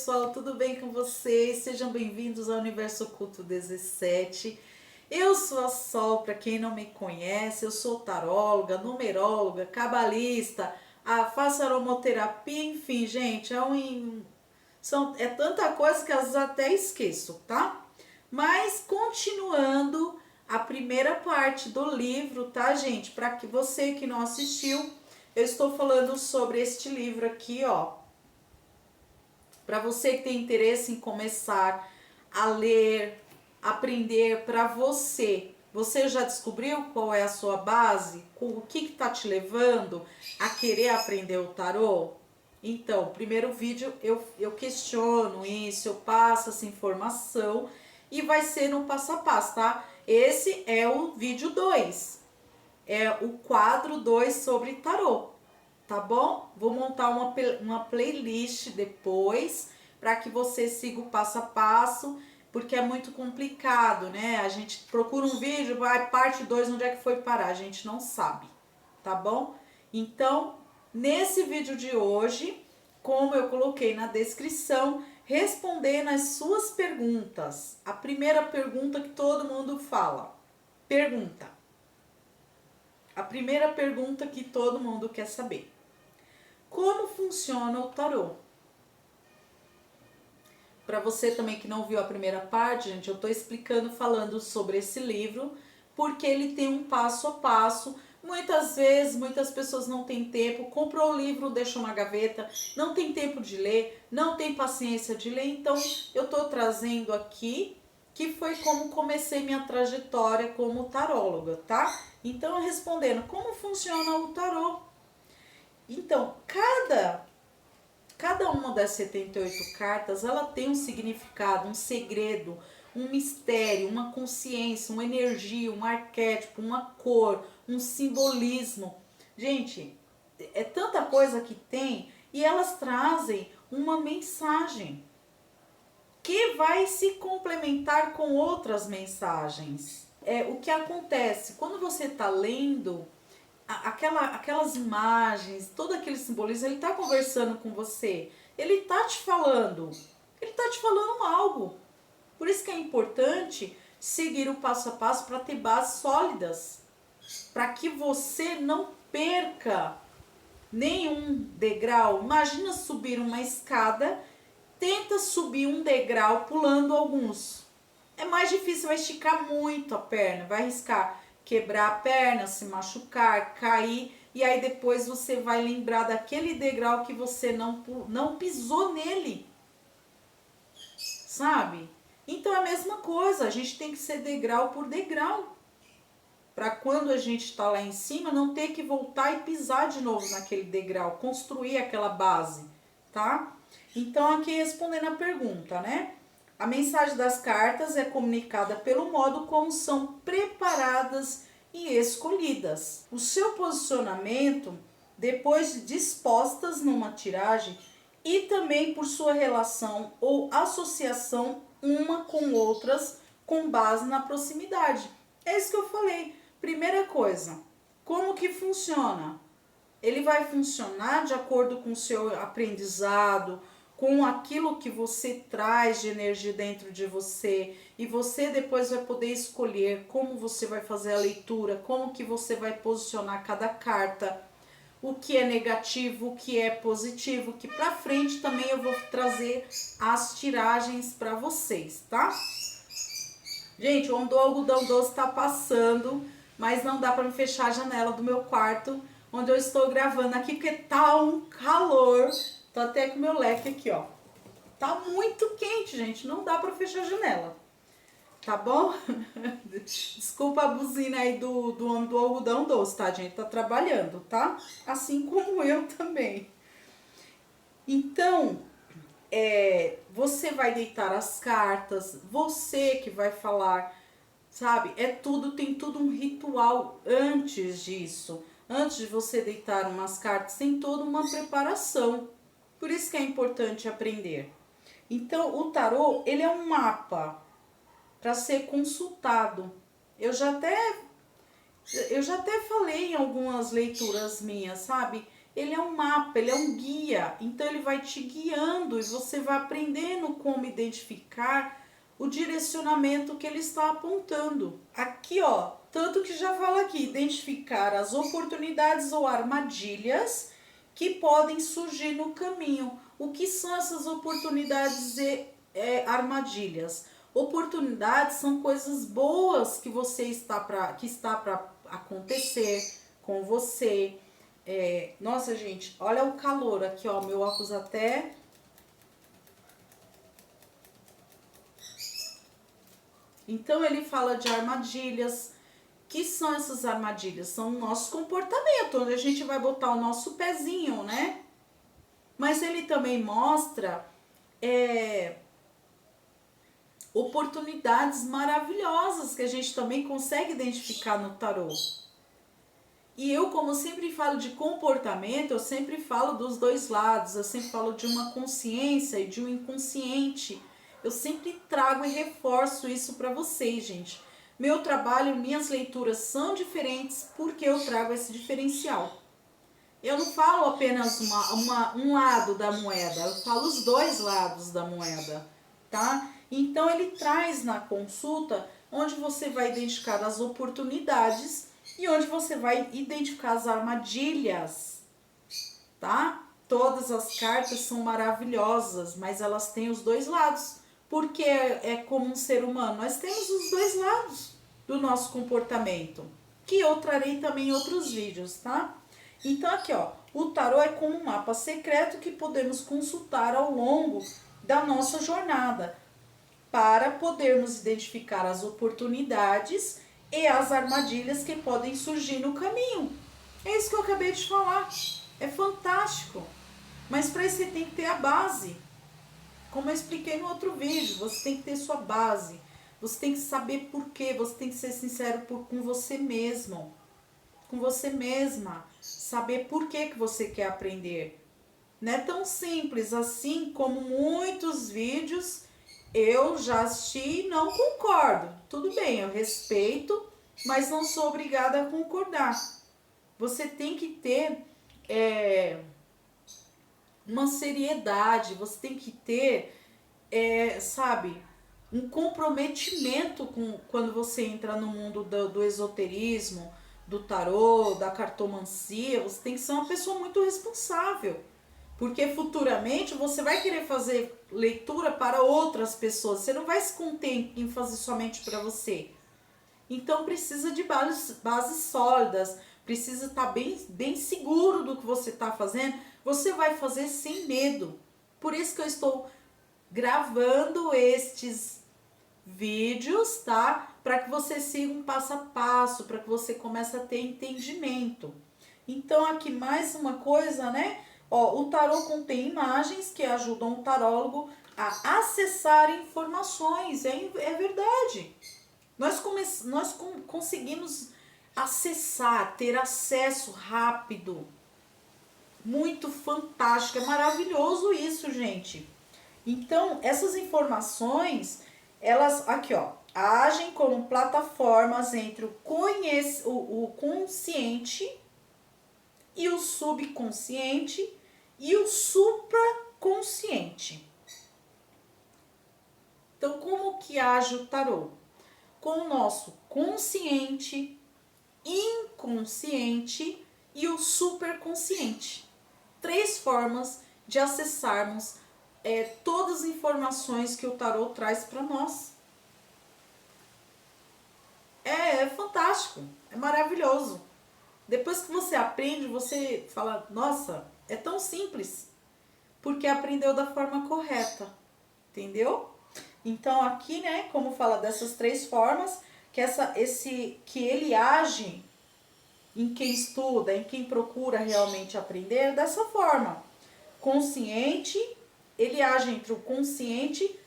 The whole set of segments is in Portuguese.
pessoal, tudo bem com vocês? Sejam bem-vindos ao Universo Oculto 17. Eu sou a Sol, para quem não me conhece, eu sou taróloga, numeróloga, cabalista, faço aromoterapia, enfim, gente, é tanta coisa que às vezes até esqueço, tá? Mas continuando a primeira parte do livro, tá, gente? Para que você que não assistiu, eu estou falando sobre este livro aqui, ó. Para você que tem interesse em começar a ler, aprender para você. Você já descobriu qual é a sua base? O que está te levando a querer aprender o tarô? Então, primeiro vídeo eu questiono isso, eu passo essa informação e vai ser no passo a passo, tá? Esse é o vídeo 2, é o quadro 2 sobre tarô, tá bom? Vou montar uma playlist depois para que você siga o passo a passo, porque é muito complicado, né? A gente procura um vídeo, vai parte 2, onde é que foi parar? A gente não sabe, tá bom? Então, nesse vídeo de hoje, como eu coloquei na descrição, respondendo as suas perguntas. A primeira pergunta que todo mundo fala. A primeira pergunta que todo mundo quer saber. Como funciona o tarô? Para você também que não viu a primeira parte, gente, eu estou explicando, falando sobre esse livro, porque ele tem um passo a passo. Muitas vezes, muitas pessoas não têm tempo, comprou o livro, deixa uma gaveta, não tem tempo de ler, não tem paciência de ler, então eu estou trazendo aqui, que foi como comecei minha trajetória como taróloga, tá? Então, respondendo, como funciona o tarô? Então, cada uma das 78 cartas, ela tem um significado, um segredo, um mistério, uma consciência, uma energia, um arquétipo, uma cor, um simbolismo. Gente, é tanta coisa que tem e elas trazem uma mensagem que vai se complementar com outras mensagens. O que acontece quando você está lendo aquelas imagens, todo aquele simbolismo, ele está conversando com você, ele está te falando algo. Por isso que é importante seguir o passo a passo para ter bases sólidas, para que você não perca nenhum degrau. Imagina subir uma escada, tenta subir um degrau pulando alguns. É mais difícil, vai esticar muito a perna, vai arriscar quebrar a perna, se machucar, cair, e aí depois você vai lembrar daquele degrau que você não pisou nele, sabe? Então é a mesma coisa, a gente tem que ser degrau por degrau, para quando a gente está lá em cima não ter que voltar e pisar de novo naquele degrau, construir aquela base, tá? Então aqui respondendo a pergunta, né? A mensagem das cartas é comunicada pelo modo como são preparadas e escolhidas. O seu posicionamento, depois de dispostas numa tiragem, e também por sua relação ou associação uma com outras com base na proximidade. É isso que eu falei. Primeira coisa, como que funciona? Ele vai funcionar de acordo com o seu aprendizado, com aquilo que você traz de energia dentro de você, e você depois vai poder escolher como você vai fazer a leitura, como que você vai posicionar cada carta, o que é negativo, o que é positivo, que pra frente também eu vou trazer as tiragens para vocês, tá? Gente, o Ondô Algodão Doce tá passando, mas não dá para me fechar a janela do meu quarto, onde eu estou gravando aqui, porque tá um calor. Tô até com meu leque aqui, ó. Tá muito quente, gente. Não dá pra fechar a janela. Tá bom? Desculpa a buzina aí do homem do algodão doce, tá, gente? Tá trabalhando, tá? Assim como eu também. Então, você vai deitar as cartas, você que vai falar, sabe? Tem tudo um ritual antes disso. Antes de você deitar umas cartas, tem toda uma preparação. Por isso que é importante aprender. Então, o tarô, ele é um mapa para ser consultado. Eu já até falei em algumas leituras minhas, sabe? ele é um mapa, ele é um guia. Então ele vai te guiando e você vai aprendendo como identificar o direcionamento que ele está apontando. Aqui, ó, tanto que já fala aqui, identificar as oportunidades ou armadilhas que podem surgir no caminho. O que são essas oportunidades e armadilhas? Oportunidades são coisas boas que você está para acontecer com você. Nossa, gente, olha o calor aqui, ó, meu óculos até. Então ele fala de armadilhas. Que são essas armadilhas? São o nosso comportamento, onde a gente vai botar o nosso pezinho, né? Mas ele também mostra oportunidades maravilhosas que a gente também consegue identificar no tarô. E eu, como sempre falo de comportamento, eu sempre falo dos dois lados, eu sempre falo de uma consciência e de um inconsciente. Eu sempre trago e reforço isso para vocês, gente. Meu trabalho, minhas leituras são diferentes porque eu trago esse diferencial. Eu não falo apenas um lado da moeda, eu falo os dois lados da moeda, tá? Então ele traz na consulta onde você vai identificar as oportunidades e onde você vai identificar as armadilhas, tá? Todas as cartas são maravilhosas, mas elas têm os dois lados, porque é como um ser humano, nós temos os dois lados do nosso comportamento, que eu trarei também em outros vídeos, tá? Então aqui, ó, o tarô é como um mapa secreto que podemos consultar ao longo da nossa jornada para podermos identificar as oportunidades e as armadilhas que podem surgir no caminho. É isso que eu acabei de falar. É fantástico. Mas para isso você tem que ter a base. Como eu expliquei no outro vídeo, você tem que ter sua base. Você tem que saber por quê. Você tem que ser sincero com você mesmo. Com você mesma. Saber por que você quer aprender. Não é tão simples assim como muitos vídeos eu já assisti e não concordo. Tudo bem, eu respeito, mas não sou obrigada a concordar. Você tem que ter uma seriedade, você tem que ter, sabe, um comprometimento quando você entra no mundo do esoterismo, do tarô, da cartomancia. Você tem que ser uma pessoa muito responsável. Porque futuramente você vai querer fazer leitura para outras pessoas. Você não vai se conter em fazer somente para você. Então precisa de bases sólidas. Precisa estar bem seguro do que você está fazendo. Você vai fazer sem medo. Por isso que eu estou gravando estes vídeos, tá? Para que você siga um passo a passo. Para que você comece a ter entendimento. Então aqui mais uma coisa, né? Ó, o tarô contém imagens que ajudam o tarólogo a acessar informações. É verdade. Nós conseguimos acessar, ter acesso rápido. Muito fantástico. É maravilhoso isso, gente. Então, essas informações, elas, aqui ó, agem como plataformas entre o consciente e o subconsciente e o supraconsciente. Então, como que age o tarô? Com o nosso consciente, inconsciente e o superconsciente. 3 formas de acessarmos todas as informações que o tarô traz para nós. É fantástico, é maravilhoso. Depois que você aprende, você fala, nossa, é tão simples, porque aprendeu da forma correta, entendeu? Então aqui, né, como fala dessas 3 formas, que ele age em quem estuda, em quem procura realmente aprender, dessa forma. Consciente, ele age entre o consciente,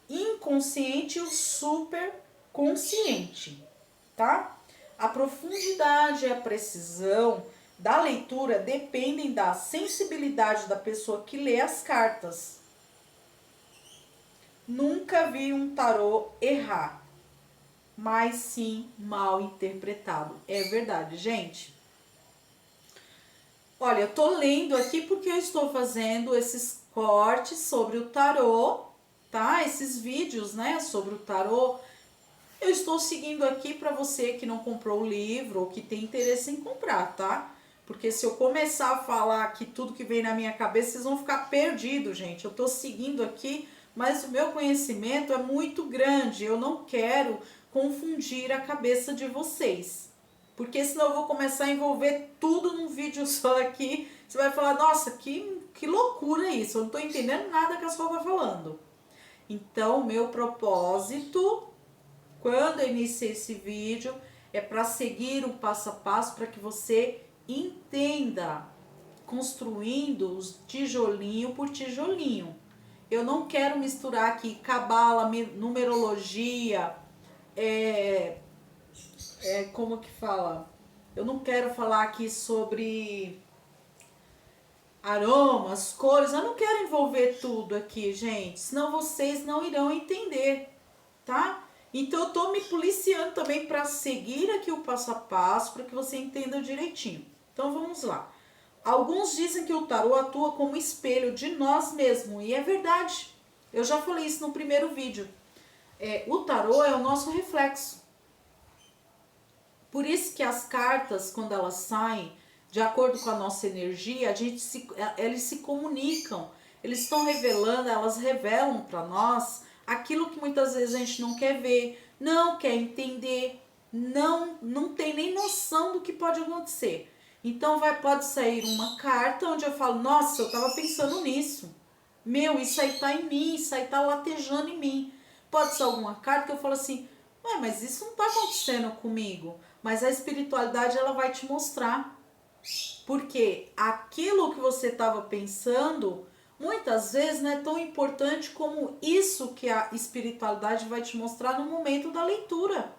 inconsciente e o superconsciente, tá? A profundidade e a precisão da leitura dependem da sensibilidade da pessoa que lê as cartas. Nunca vi um tarô errar, mas sim mal interpretado. É verdade, gente. Olha, eu tô lendo aqui porque eu estou fazendo esses cortes sobre o tarô, tá? Esses vídeos, né, sobre o tarô. Eu estou seguindo aqui para você que não comprou o livro ou que tem interesse em comprar, tá? Porque se eu começar a falar aqui tudo que vem na minha cabeça, vocês vão ficar perdidos, gente. Eu estou seguindo aqui, mas o meu conhecimento é muito grande. Eu não quero confundir a cabeça de vocês. Porque senão eu vou começar a envolver tudo num vídeo só aqui. Você vai falar, nossa, que loucura isso. Eu não estou entendendo nada que a pessoa está falando. Então, o meu propósito quando eu iniciei esse vídeo, é para seguir o passo a passo para que você entenda, construindo os tijolinho por tijolinho. Eu não quero misturar aqui cabala, numerologia, como que fala? Eu não quero falar aqui sobre aromas, cores, eu não quero envolver tudo aqui, gente, senão vocês não irão entender, tá? Então eu tô me policiando também para seguir aqui o passo a passo para que você entenda direitinho. Então vamos lá. Alguns dizem que o tarô atua como espelho de nós mesmos e é verdade. Eu já falei isso no primeiro vídeo. O tarô é o nosso reflexo. Por isso que as cartas, quando elas saem, de acordo com a nossa energia, eles se comunicam. Eles estão revelando, elas revelam para nós aquilo que muitas vezes a gente não quer ver, não quer entender, não tem nem noção do que pode acontecer. Então pode sair uma carta onde eu falo, nossa, eu estava pensando nisso. Meu, isso aí tá em mim, isso aí tá latejando em mim. Pode ser alguma carta que eu falo assim, ué, mas isso não tá acontecendo comigo. Mas a espiritualidade, ela vai te mostrar. Porque aquilo que você estava pensando, muitas vezes não é tão importante como isso que a espiritualidade vai te mostrar no momento da leitura.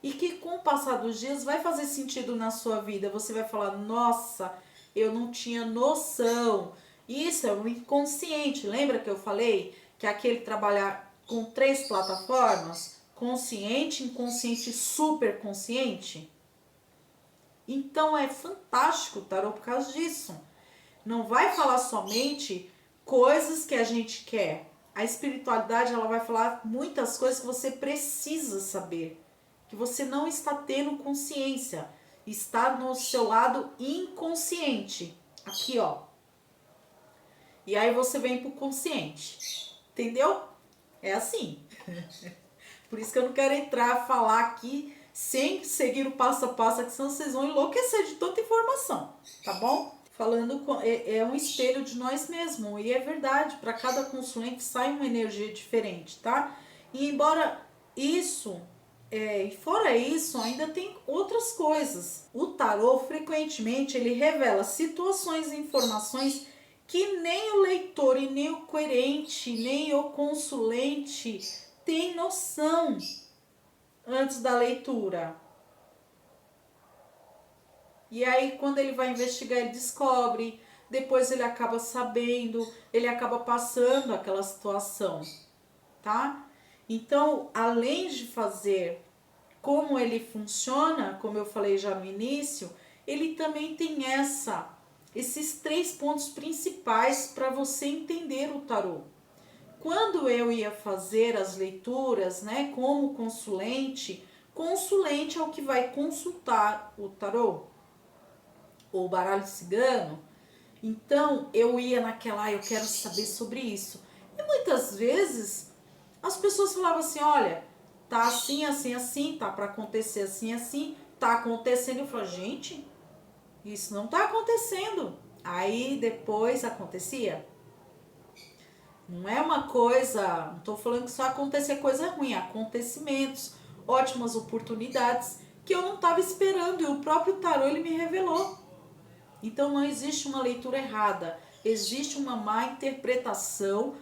E que com o passar dos dias vai fazer sentido na sua vida. Você vai falar, nossa, eu não tinha noção. Isso é o inconsciente. Lembra que eu falei que aquele trabalhar com 3 plataformas? Consciente, inconsciente e superconsciente? Então é fantástico o tarô por causa disso. Não vai falar somente coisas que a gente quer. A espiritualidade, ela vai falar muitas coisas que você precisa saber, que você não está tendo consciência, está no seu lado inconsciente. Aqui, ó. E aí você vem pro consciente. Entendeu? É assim. Por isso que eu não quero entrar, falar aqui sem seguir o passo a passo, que senão vocês vão enlouquecer de tanta informação, tá bom? É um espelho de nós mesmos, e é verdade, para cada consulente sai uma energia diferente, tá? E embora isso, e fora isso, ainda tem outras coisas. O tarô, frequentemente, ele revela situações e informações que nem o leitor e nem o querente, nem o consulente tem noção antes da leitura. E aí, quando ele vai investigar, ele descobre, depois ele acaba sabendo, ele acaba passando aquela situação, tá? Então, além de fazer como ele funciona, como eu falei já no início, ele também tem esses 3 pontos principais para você entender o tarô. Quando eu ia fazer as leituras, né, como consulente é o que vai consultar o tarô, ou baralho cigano. Então eu ia naquela, eu quero saber sobre isso. E muitas vezes as pessoas falavam assim, olha, tá assim, assim, assim, tá para acontecer assim, assim, tá acontecendo. Eu falava, gente, isso não tá acontecendo. Aí depois acontecia. Não é uma coisa, não estou falando que só acontecer coisa ruim, acontecimentos, ótimas oportunidades que eu não estava esperando e o próprio tarô ele me revelou. Então não existe uma leitura errada, existe uma má interpretação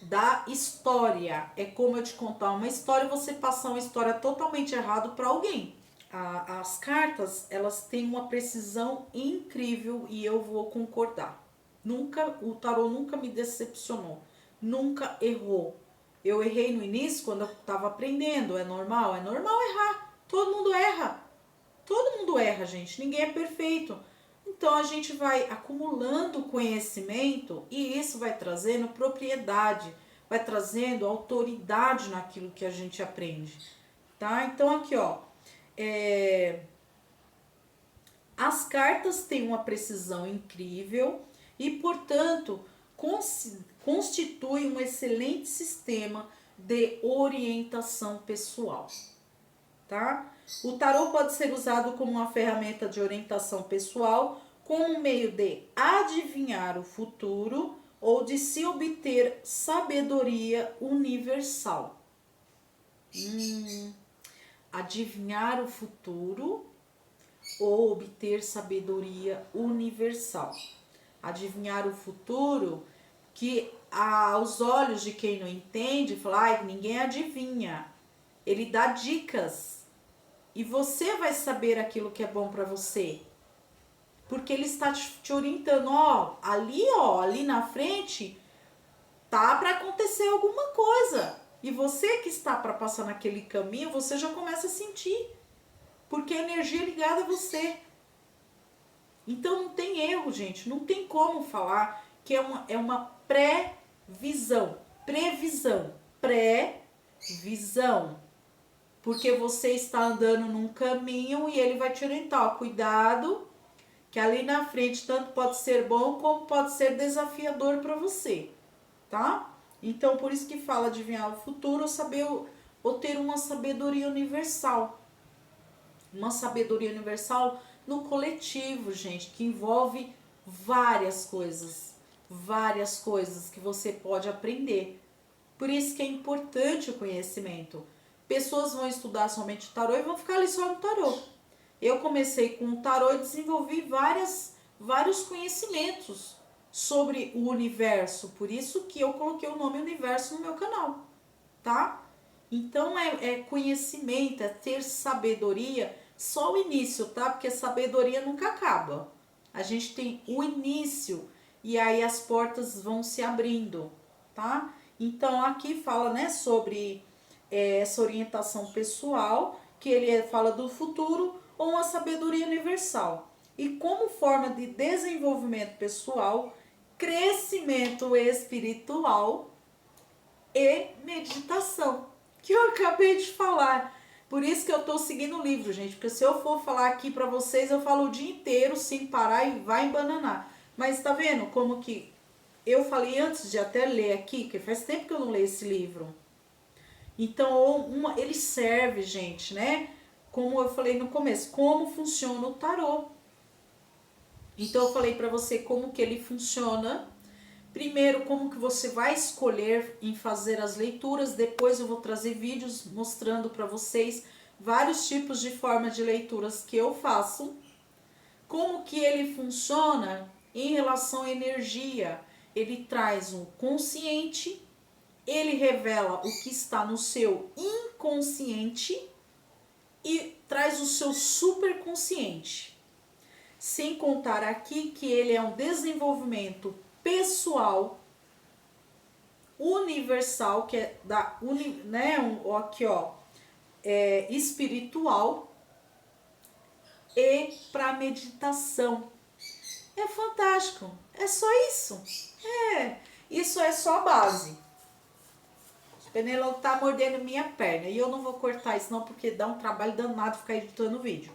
da história. É como eu te contar uma história e você passar uma história totalmente errada para alguém. As cartas, elas têm uma precisão incrível e eu vou concordar. O tarô nunca me decepcionou, nunca errou. Eu errei no início quando eu estava aprendendo, é normal errar. Todo mundo erra, gente, ninguém é perfeito. Então a gente vai acumulando conhecimento e isso vai trazendo propriedade, vai trazendo autoridade naquilo que a gente aprende, tá? Então aqui, ó, as cartas têm uma precisão incrível e, portanto, constituem um excelente sistema de orientação pessoal, tá? O tarô pode ser usado como uma ferramenta de orientação pessoal, como um meio de adivinhar o futuro ou de se obter sabedoria universal. Adivinhar o futuro ou obter sabedoria universal. Adivinhar o futuro, que aos olhos de quem não entende, fala, ninguém adivinha. Ele dá dicas e você vai saber aquilo que é bom para você. Porque ele está te orientando, ali na frente tá para acontecer alguma coisa. E você que está para passar naquele caminho, você já começa a sentir. Porque a energia é ligada a você. Então não tem erro, gente. Não tem como falar que é uma previsão. Previsão. Porque você está andando num caminho e ele vai te orientar. Cuidado, que ali na frente tanto pode ser bom como pode ser desafiador para você. Tá? Então por isso que fala adivinhar o futuro ou ter uma sabedoria universal. Uma sabedoria universal no coletivo, gente, que envolve várias coisas que você pode aprender. Por isso que é importante o conhecimento. Pessoas vão estudar somente tarô e vão ficar ali só no tarô. Eu comecei com o tarô e desenvolvi vários conhecimentos sobre o universo. Por isso que eu coloquei o nome universo no meu canal, tá? Então é conhecimento, é ter sabedoria, só o início, tá? Porque sabedoria nunca acaba. A gente tem o início e aí as portas vão se abrindo, tá? Então aqui fala, né, sobre essa orientação pessoal, que ele fala do futuro ou uma sabedoria universal. E como forma de desenvolvimento pessoal, crescimento espiritual e meditação, que eu acabei de falar. Por isso que eu tô seguindo o livro, gente, porque se eu for falar aqui pra vocês, eu falo o dia inteiro sem parar e vai embananar. Mas tá vendo como que eu falei antes de até ler aqui, que faz tempo que eu não leio esse livro. Então, ele serve, gente, né? Como eu falei no começo, como funciona o tarô. Então, eu falei pra você como que ele funciona. Primeiro, como que você vai escolher em fazer as leituras. Depois eu vou trazer vídeos mostrando para vocês vários tipos de forma de leituras que eu faço. Como que ele funciona em relação à energia. Ele traz um consciente, ele revela o que está no seu inconsciente e traz o seu superconsciente. Sem contar aqui que ele é um desenvolvimento pessoal, universal, que é espiritual e para meditação. É fantástico, é só isso. Isso é só a base. O Penelão tá mordendo minha perna e eu não vou cortar isso não, porque dá um trabalho danado ficar editando o vídeo.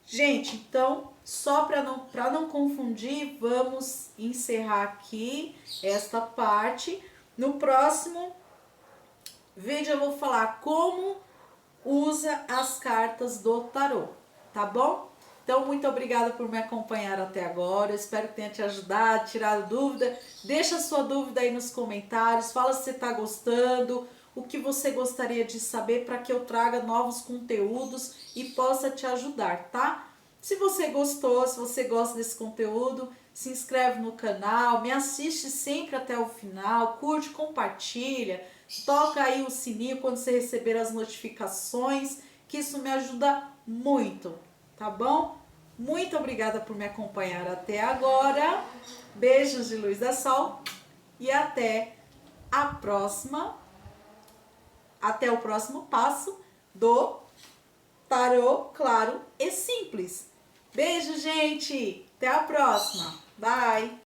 Gente, então, só para não confundir, vamos encerrar aqui esta parte. No próximo vídeo eu vou falar como usa as cartas do tarô, tá bom? Então, muito obrigada por me acompanhar até agora. Eu espero que tenha te ajudado, tirado dúvida. Deixa a sua dúvida aí nos comentários. Fala se você está gostando, o que você gostaria de saber para que eu traga novos conteúdos e possa te ajudar, tá? Se você gostou, se você gosta desse conteúdo, se inscreve no canal, me assiste sempre até o final, curte, compartilha, toca aí o sininho quando você receber as notificações, que isso me ajuda muito, tá bom? Muito obrigada por me acompanhar até agora. Beijos de luz da sol e até a próxima. Até o próximo passo do tarô claro e simples. Beijo, gente! Até a próxima. Bye!